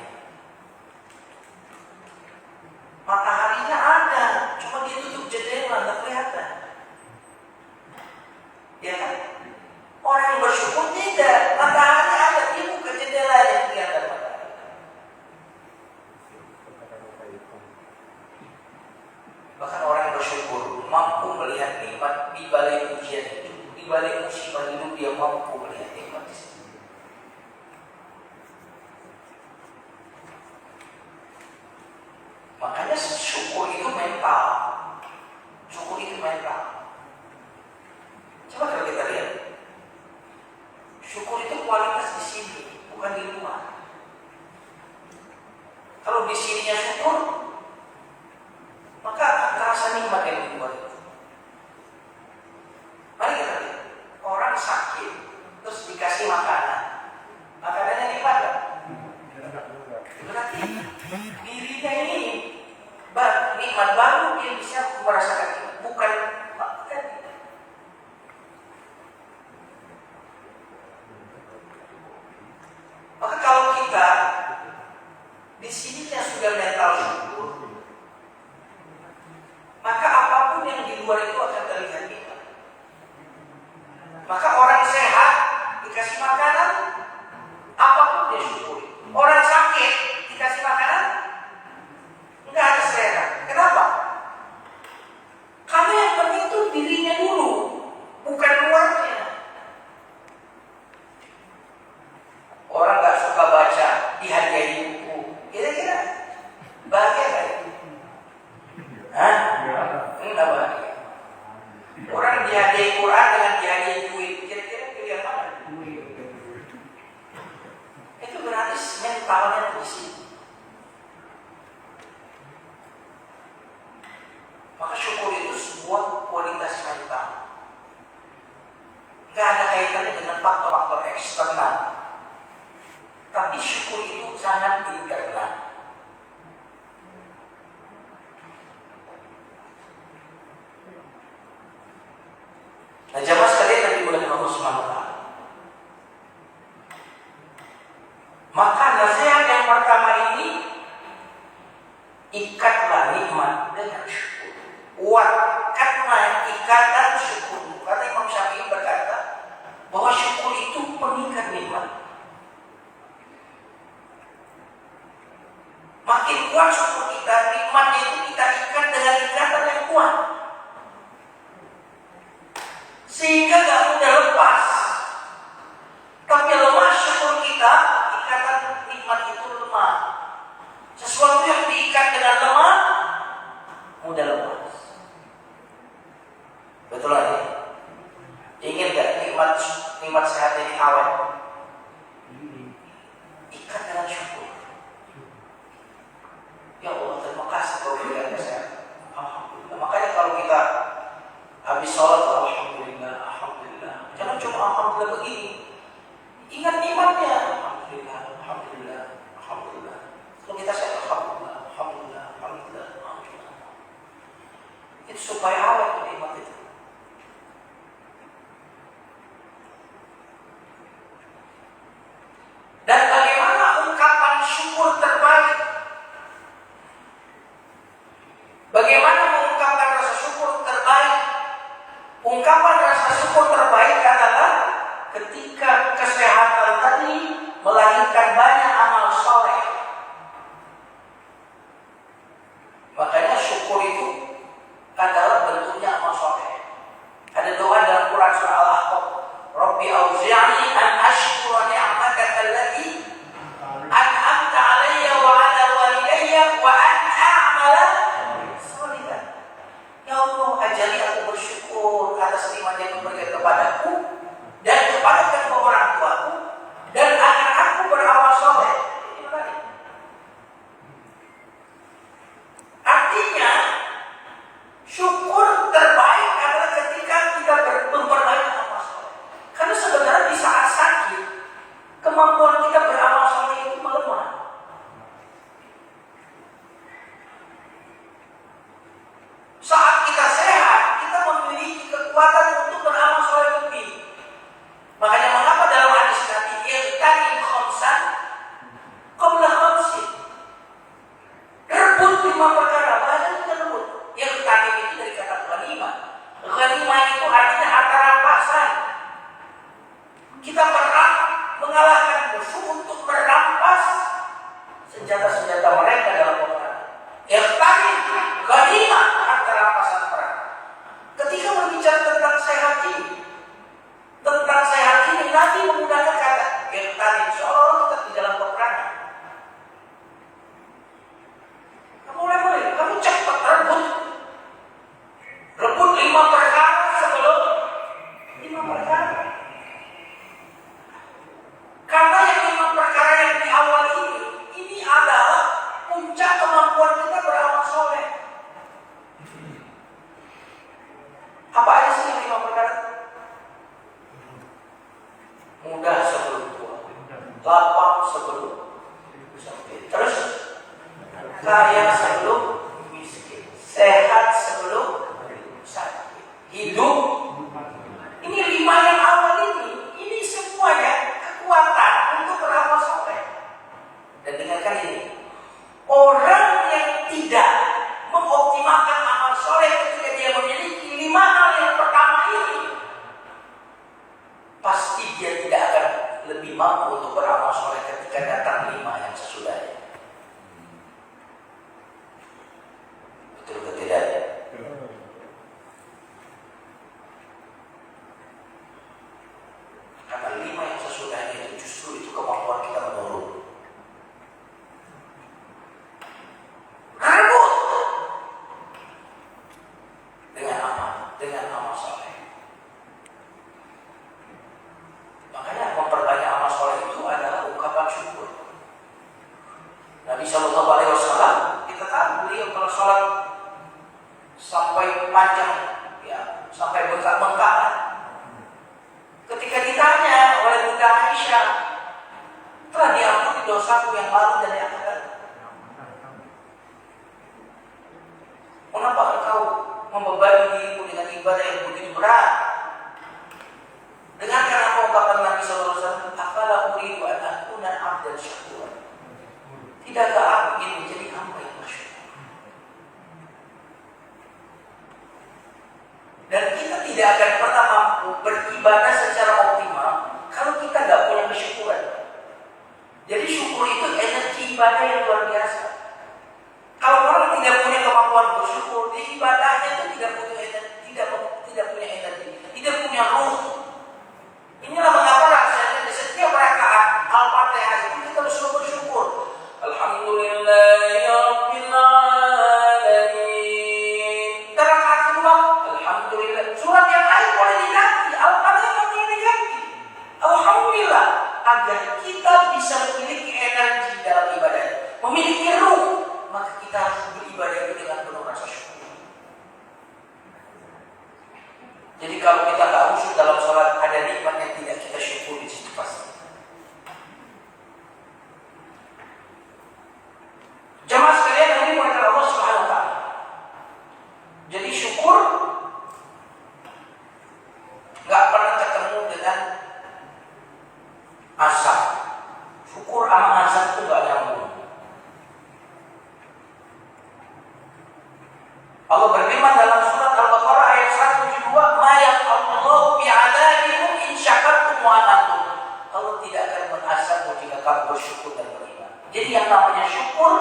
Mataharinya ada, cuma dia tutup jendela, nggak kelihatan. Ya kan? Orang yang bersyukur tidak, matahari ada, dia buka jendela yang kelihatan matahari. Bahkan orang yang bersyukur mampu melihat nikmat di balik ujian itu, di balik musibah hidup dia mampu melihat nikmat di situ. Makanya syukur itu mental. Syukur itu mental. Coba kalau kita lihat, syukur itu kualitas di sini, bukan di luar. Kalau di sininya syukur, maka akan terasa nikmat yang di luar itu. Mari kita lihat, orang sakit terus dikasih makanan, makanannya nikmat gak? Berarti dirinya ini nikmat baru, dia bisa merasakan nikmat, bukan makan. Maka kalau kita di sininya sudah mental syukur, maka apapun yang di luar itu akan terlihat nikmat. Maka orang sehat dikasih makanan, apapun dia syukuri. Orang sakit dikasih makanan, enggak ada selera. Kenapa? Karena yang penting itu dirinya dulu, bukan luarnya. Orang gak suka baca, dihadiahi buku, kira-kira bahagia gak itu? Hah? Enggak bahagia. Orang dihadiahi Quran dengan dihadiahi duit, kira-kira pilih yang mana? Itu berarti mentalnya di sini. Maka syukur itu sebuah kualitas mental. Gak ada kaitannya dengan faktor-faktor eksternal. Tapi syukur itu sangat internal. Nah, jamaah sekalian yang dimuliakan Allah Subhanahu wa Ta'ala. Maka nasihat yang pertama ini, ikatlah nikmat dengan syukur. Kuatkanlah ikatan syukur. Karena Imam Syafi'i berkata bahwa syukur itu pengikat nikmat. Makin kuat syukur kita, nikmatnya itu kita ikat dengan ikatan yang kuat, sehingga gak mudah lepas. Tapi lemah Ikat dengan syukur. Ya Allah, terima kasih kau berikan kesehatan. Alhamdulillah. Makanya kalau kita habis sholat, alhamdulillah, alhamdulillah. Jangan cuma alhamdulillah begini. Ingat nikmatnya. Alhamdulillah, alhamdulillah, alhamdulillah. Kalau kita sehat, alhamdulillah, alhamdulillah, alhamdulillah, alhamdulillah. Itu supaya awet nikmat itu. Dan bagaimana ungkapan syukur terbaik? Bagaimana mengungkapkan rasa syukur terbaik? Ungkapan rasa syukur terbaik adalah ketika kesehatan tadi melahirkan banyak amal soleh. Makanya syukur itu adalah bentuknya amal soleh. Ada doa dalam Quran surah Al-Ahqaf, Rabbi auzi'ni an ashkura ni'mataka allati an'amta 'alayya wa 'ala walidayya wa an a'mala sholihan. Ya Allah, ajari aku bersyukur atas nikmat yang Kau berikan kepadaku dan kepada kedua orang tuaku, dan agar aku beramal soleh. Artinya, syukur terbaik adalah ketika kita memperbaiki amal soleh. Karena sebenarnya di saat sakit, kemampuan kita beramal soleh itu melemah. Saat kita sehat, kita memiliki kekuatan untuk beramal soleh lebih. Makanya mengapa dalam hadis Nabi irtanim khamsan qabla khamsin. Rebut 5 perkara, banyak kita rebut. Irtanim itu dari kata ghanimah. Ghanimah itu artinya harta rampasan. Kita perang mengalahkan musuh untuk merampas senjata-senjata mereka dalam peperangan. Irtanim ghanimah, harta rampasan perang. Ketika berbicara tentang sehat ini, Nabi menggunakan kata irtanim, seolah-olah kita di dalam peperangan. Mulai, kamu cepat rebut 5 perkara sebelum 5 perkara. Karena yang 5 perkara yang di awal ini adalah puncak kemampuan kita beramal soleh. Apa aja sih yang 5 perkara? Mudah sebelum tua, lapang sebelum sakit, terus kaya sebelum miskin, sehat sebelum sakit, hidup. Ini 5 yang awal ini semuanya kekuatan untuk beramal soleh. Dan dengarkan ini, orang yang tidak mengoptimalkan amal soleh ketika dia memiliki 5 hal yang pertama ini, pasti dia tidak akan lebih mampu untuk beramal soleh ketika datang 5 yang sesudahnya. Betul atau tidak? Karena 5 yang sesudahnya itu justru itu kemampuan kita menurun. Rebut dengan amal soleh. Makanya memperbanyak amal soleh itu adalah ungkapan syukur. Nabi SAW, kita tahu beliau kalau sholat sampai panjang, ya, sampai bengkak-bengkak. Ketika ditanya oleh Bunda Aisyah, telah diampuni dosaku yang lalu dan yang akan. Mengapa engkau membebani dirimu dengan ibadah yang begitu berat? Dengarkan apa ungkapan Nabi SAW, afala uridu an akuna abdan syakur. Tidakkah aku ingin menjadi hamba yang bersyukur? Dan kita tidak akan pernah mampu beribadah secara optimal kalau kita tidak punya kesyukuran. Jadi syukur itu energi ibadah yang luar biasa. Kalau orang tidak punya kemampuan bersyukur, di ibadahnya itu tidak punya energi, tidak punya energi, tidak punya ruh. Inilah mengapa rasanya di setiap rakaat Al-Fatihah itu kita harus bersyukur. Alhamdulillahirabbil alamin. Rakaat kedua, alhamdulillah. Surat yang lain boleh diganti, Al-Fatihah boleh diganti. Alhamdulillah, agar kita bisa memiliki energi dalam ibadah, memiliki ruh, maka kita harus beribadah itu dengan penuh rasa syukur. Jadi kalau kita nggak khusyuk dalam sholat, ada nikmat yang tidak kita syukur di situ pasti. Jemaah sekalian yang dimuliakan Allah Subhanahu wa taala. Jadi syukur nggak pernah ketemu dengan azab. Syukur sama azab itu nggak nyambung. Allah berfirman dalam surat Al-Baqarah ayat 172, "Ma yaqulullahu bi'adabikum in syakartum wa amantum." Allah tidak akan mengazabmu jika kamu bersyukur dan beriman. Jadi yang namanya syukur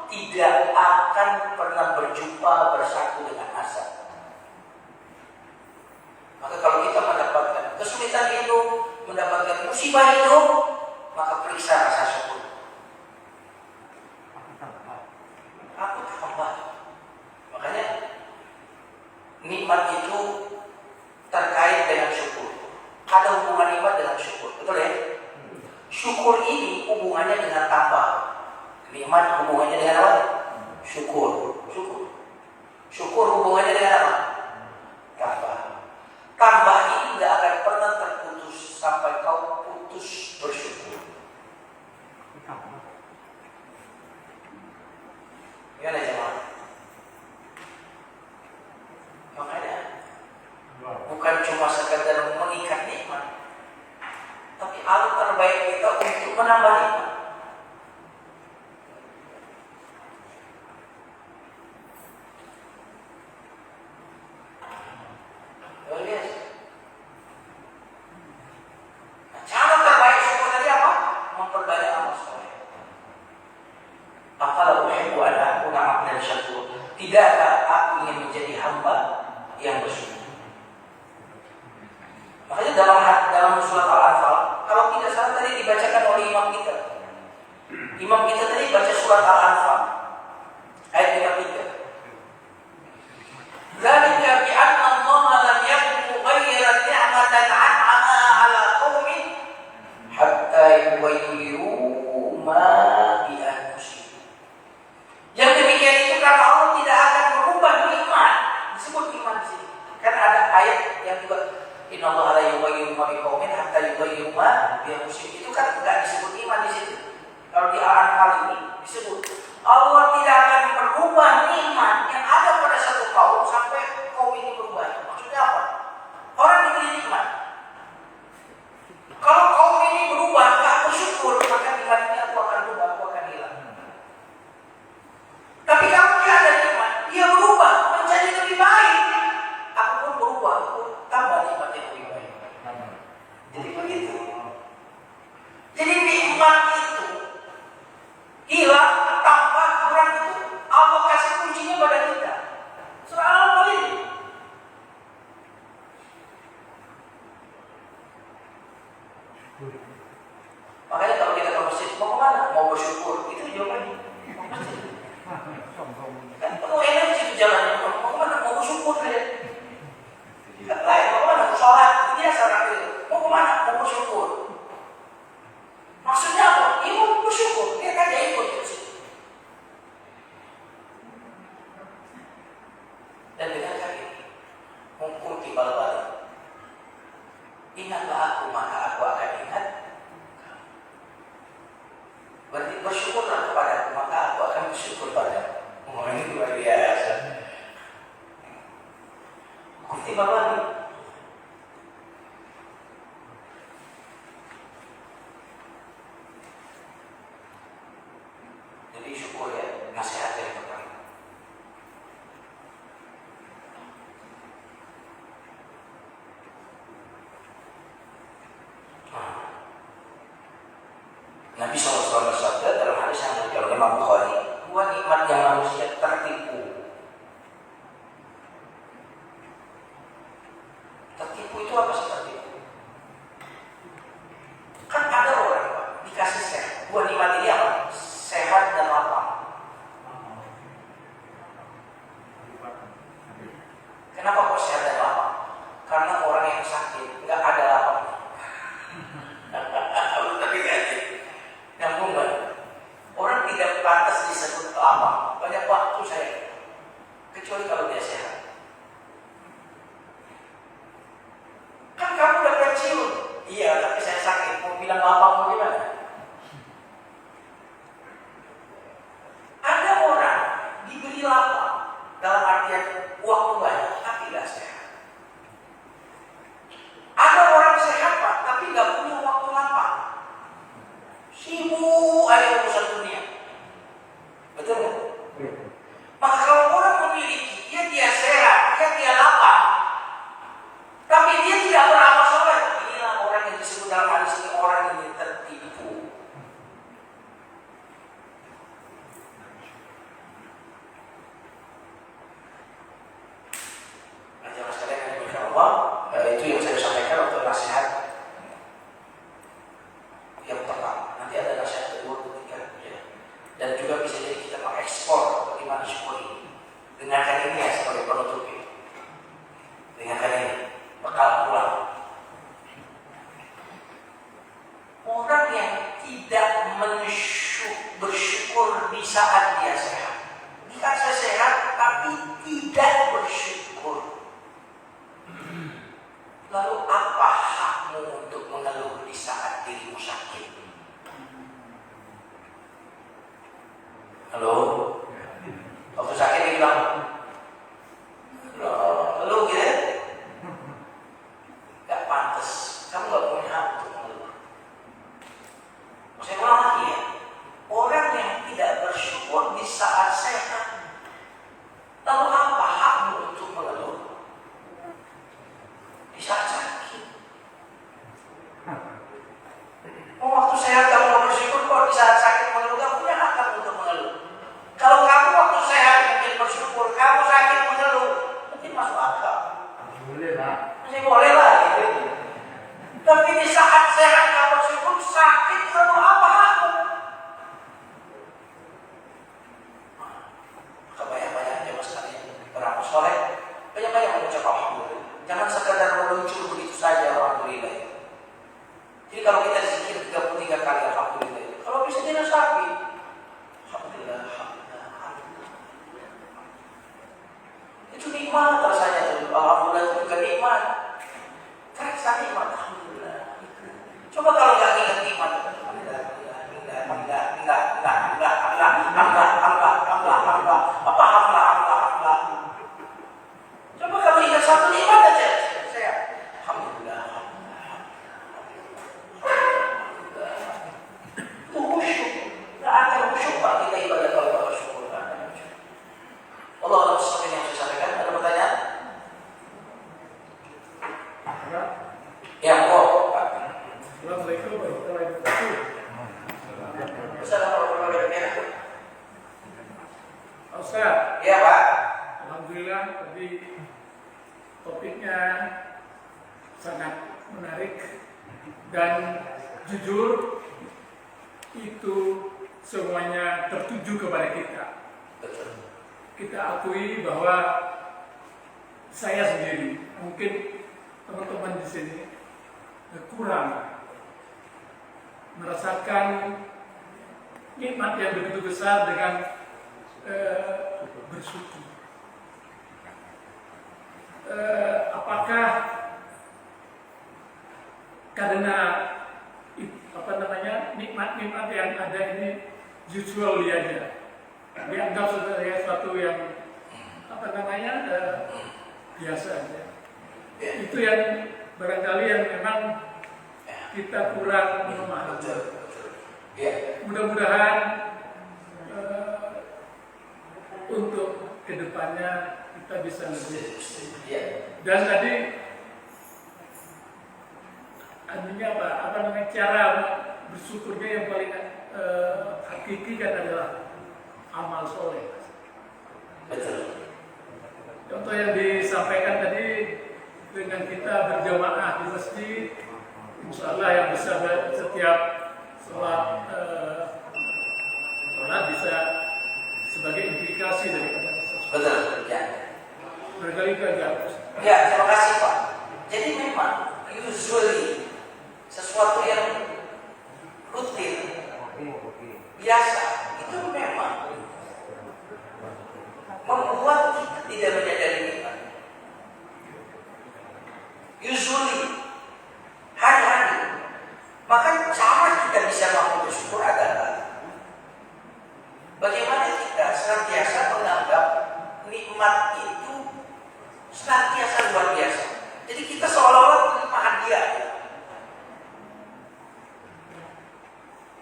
tidak akan pernah berjumpa bersatu dengan azab. Maka kalau kita mendapatkan kesulitan hidup, mendapatkan musibah hidup, maka periksa rasa syukur. Aku tambah. Makanya nikmat itu terkait dengan syukur. Ada hubungan nikmat dengan syukur, betul ya? Syukur ini hubungannya dengan tambah. Nikmat hubungannya dengan apa? Syukur. Syukur hubungannya dengan apa? Tambah. Tambah ini tidak akan pernah terputus sampai kau putus bersyukur. Gimana jemaah? Makanya bukan cuma sekadar mengikat nikmat, tapi alat terbaik kita untuk menambah nikmat. Cara terbaik syukur tadi apa? Memperbanyak amal soleh. Apalah uhibbu an akuna abdan syakur. Tidakkah aku ingin menjadi hamba yang bersyukur? Makanya dalam surat Al-Anfal, kalau tidak salah tadi dibacakan oleh imam kita. Imam kita tadi baca surat Al-Anfal ayat 53. Dzalika bi anna Allah lam yakun mughayyiran ni'matan an'ama 'ala qaumin hatta yughayyiru ma bi anfusihim. Yang demikian itu karena Allah tidak akan merubah nikmat. Disebut iman di sini. Kan ada ayat yang juga innallaha la yughayyiru ma biqaumin hatta yughayyiru ma bi anfusihim. Itu kan enggak disebut iman di situ. Kalau di Al-Anfal ini disebut Allah tidak akan merubah nikmat yang ada pada satu kaum sampai kaum ini berubah. Maksudnya apa? Orang diberi nikmat. Kalau kaum ini berubah, enggak bersyukur, maka nikmatnya aku akan berubah, aku akan hilang. Tapi kalau dia ada nikmat, dia berubah menjadi lebih baik. Aku pun berubah, aku tambah nikmat yang lebih baik. Jadi begitu. Jadi nikmat itu hilang, tambah, kurang itu Allah kasih kuncinya pada kita. Surah Al-Anfal ini. Makanya kalau kita ke masjid, mau kemana? Mau bersyukur. Itu jawabannya. Mau masjid. Kan penuh energi itu jalannya. Mau kemana? Mau bersyukur saja. Lain, mau kemana? Mau sholat. Biasa orang itu. Mau kemana? Mau bersyukur. Maksudnya apa? Dia mau bersyukur. Dia kan dia ikut di situ. Dan dengan kali ini, mungkin timbal balik. Ingatlah aku, maka aku akan ingat. Berarti bersyukurlah kepada aku, maka aku akan bersyukur padamu. Oh, ini luar biasa. Timbal balik. Jadi syukur ya, nasihat yang pertama. Nabi SAW bersabda dalam hadis yang diriwayatkan oleh Imam Bukhari, dua nikmat yang manusia tertipu. Tertipu itu apa sih tertipu? Kan ada orang Pak, dikasih sehat. Dua nikmat ini apa? Sehat dan lapang. Kenapa kok sehat dan lapang? Karena orang yang sakit nggak ada lapangnya. bersyukur di saat dia sehat. Jika saya sehat tapi tidak bersyukur, lalu apa hakmu untuk mengeluh di saat dirimu sakit? Halo? Waktu sakit dia bilang, lu gitu, gak pantas, kamu gak punya hak untuk mengeluh. Saya ulang lagi ya, orang yang tidak bersyukur di saat sehat, lalu apa hakmu untuk mengeluh di saat sakit? Oh, waktu sehat kamu gak bersyukur, kok di saat sakit mengeluh? Gak punya hak kamu untuk mengeluh. Kalau kamu waktu sehat mungkin bersyukur, kamu sakit mengeluh, mungkin masuk akal. Masih boleh lah gitu. Tapi di saat sehat kamu bersyukur, sakit kamu apa hakmu? Banyak-banyak jemaah sekalian, beramal soleh, banyak-banyak mengucap alhamdulillah. Jangan sekadar meluncur begitu saja alhamdulillah. Jadi kalau kita zikir 33 kali alhamdulillah, kalau bisa diresapi, alhamdulillah, alhamdulillah, alhamdulillah. Itu nikmat rasanya tuh, alhamdulillah itu juga nikmat. Terasa nikmat, alhamdulillah. Coba kalau nggak ingat nikmat, alhamdulillah, coba kalau ingat satu nikmat aja, saya alhamdulillah, itu khusyuk. Nggak ada khusyuk pak kita ibadah kalau nggak bersyukur. Allah seperti yang saya sampaikan. Ada pertanyaan? Ya, kok. Assalamualaikum warahmatullahi wabarakatuh. Assalamualaikum warahmatullahi wabarakatuh. Ustaz, Ya pak. alhamdulillah tadi topiknya sangat menarik dan jujur itu semuanya tertuju kepada kita. Betul. Kita akui bahwa saya sendiri, mungkin teman-teman di sini kurang merasakan nikmat yang begitu besar dengan bersyukur. Apakah karena nikmat-nikmat yang ada ini usual aja, dianggap sebagai suatu yang biasa aja. Itu yang barangkali yang memang kita kurang memahami. Mudah-mudahan untuk kedepannya kita bisa lebih. Dan tadi artinya cara bersyukurnya yang paling hakiki kan adalah amal soleh. Betul. Contoh yang disampaikan tadi dengan kita berjamaah di masjid, insya Allah yang bisa setiap sholat bisa sebagai implikasi daripada Betul. Ya. berkali kali. Ya, terima kasih Pak. Jadi memang usually sesuatu yang rutin, biasa, itu memang membuat kita tidak menyadari nikmat. Usually hari-hari. Maka cara kita bisa mampu bersyukur adalah bagaimana kita senantiasa menganggap nikmat itu senantiasa luar biasa. Jadi kita seolah-olah menerima hadiah.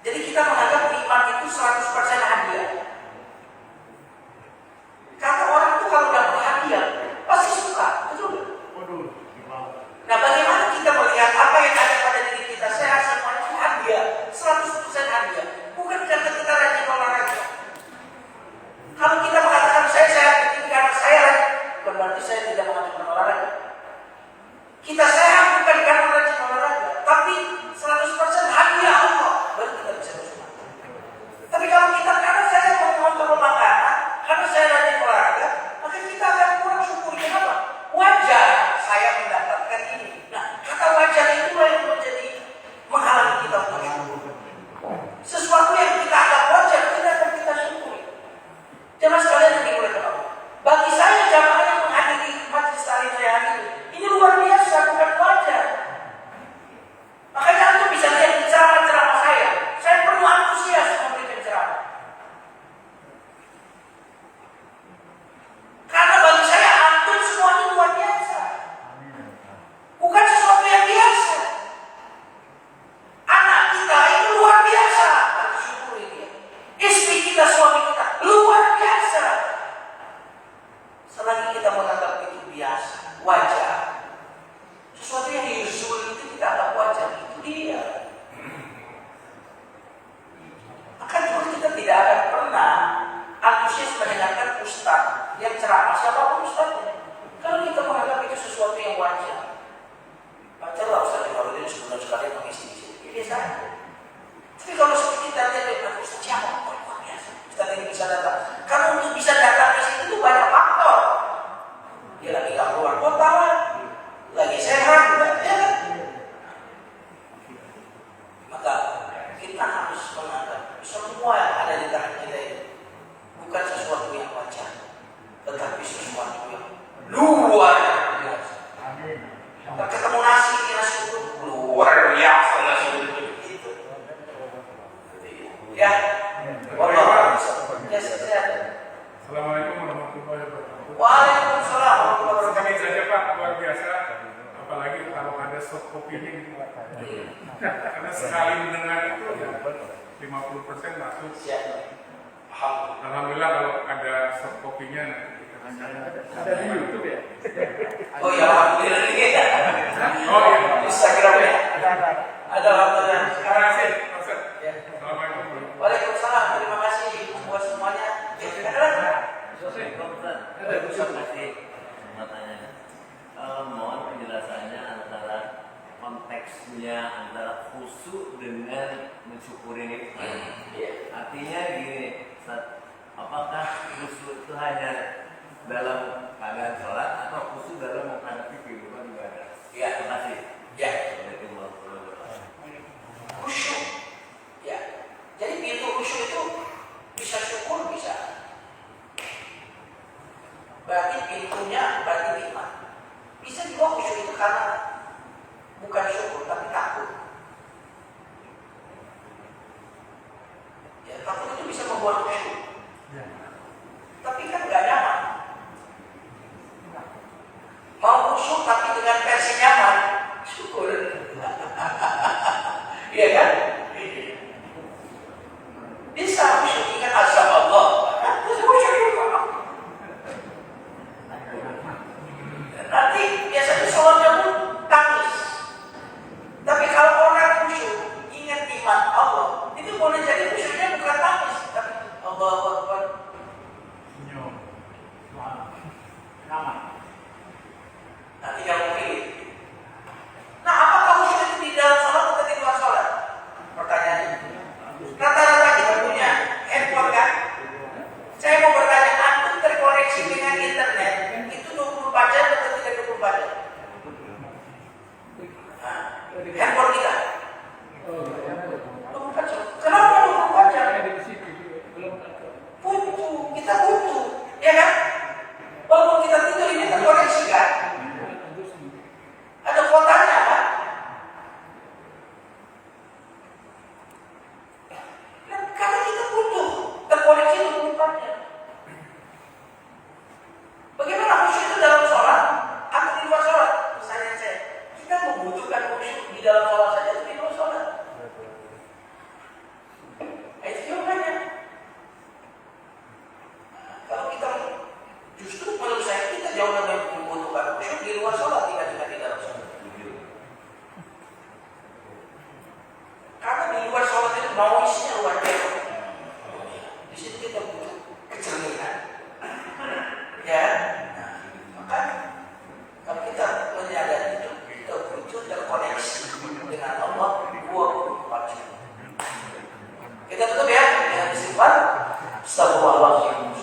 Jadi kita menganggap nikmat itu 100% hadiah. Kata orang tuh kalau dapat hadiah yang ceramah siapapun ustadznya. Kalau kita menganggap itu sesuatu yang wajar, wajarlah Ustaz Jamaludin sebenarnya sekalian mengisi di situ. Biasa aja. Tapi kalau seperti kita lihat dari Ustaz siapa? Luar biasa. Ustaz ini bisa datang. Karena untuk bisa datang ke situ itu banyak faktor. Dia lagi nggak keluar kota, lagi sehat, ya kan? Maka kita harus menganggap semua yang ada di tangan kita itu bukan sesuatu yang wajar, tetapi sesuatu yang luar biasa. Kita ketemu nasi itu luar biasa nasi itu. Ya, wallah. Ya, sehat. Assalamualaikum warahmatullahi wabarakatuh. Waalaikumsalam warahmatullahi wabarakatuh. Ini saja Pak, luar biasa. Apalagi kalau ada soft copy-nya gitu. Karena sekali mendengar itu ya 50% masuk. Alhamdulillah kalau ada soft copy-nya nanti kita ada di YouTube ya. Oh ya, alhamdulillah ini ya. Oh iya. Instagram ya. Ada alhamdulillah. Terima kasih, Pak Ustaz. Assalamualaikum. Waalaikumsalam. Terima kasih buat semuanya. Terima kasih pertanyaannya. Mohon penjelasannya antara konteksnya antara khusyuk dengan mensyukuri nikmat. Artinya gini, Ustaz, apakah khusyuk itu hanya dalam keadaan sholat atau khusyuk dalam menghadapi kehidupan ibadah? Ya. Terima kasih. Ya. Assalamualaikum warahmatullahi wabarakatuh. Khusyuk. Ya. Jadi pintu khusyuk itu bisa syukur, bisa. Berarti pintunya berarti nikmat. Bisa juga khusyuk itu karena bukan syukur tapi takut. Ya, takut itu bisa membuat khusyuk. Tapi kan nggak nyaman. Mau khusyuk tapi dengan versi nyaman, syukur. Iya kan? Bisa khusyuk ingat azab Allah. Khusyuk juga. Nanti biasanya sholatnya pun tangis. Tapi kalau orang khusyuk ingat iman Allah, itu boleh jadi khusyuknya bukan tangis, tapi Allahu Akbar. Nanti yang pilih. Nah, apakah khusyuk itu di dalam sholat atau di luar sholat? Pertanyaannya. Rata-rata kita punya handphone kan? Saya mau bertanya, antum terkoneksi dengan internet itu 24 jam atau tidak 24 jam? Nah, handphone kita 24 jam. Kenapa 24 jam? Butuh, kita butuh, ya kan? Walaupun kita tidur ini terkoneksi kan? Ada kuotanya kan? Nah, karena kita butuh terkoneksi 24 jam. Bagaimana khusyuk itu dalam sholat atau di luar sholat? Misalnya kita membutuhkan khusyuk di dalam sholat saja atau di luar sholat? Itu jawabannya. Kalau kita justru menurut saya kita jauh lebih membutuhkan khusyuk di luar sholat dibandingkan di dalam sholat. Karena di luar sholat itu noise-nya luar biasa. Di situ kita butuh kecernihan. Ya, maka kalau kita menyadari itu, kita butuh terkoneksi dengan Allah 24 jam. Kita tutup ya dengan istighfar. Astagfirullahaladzim.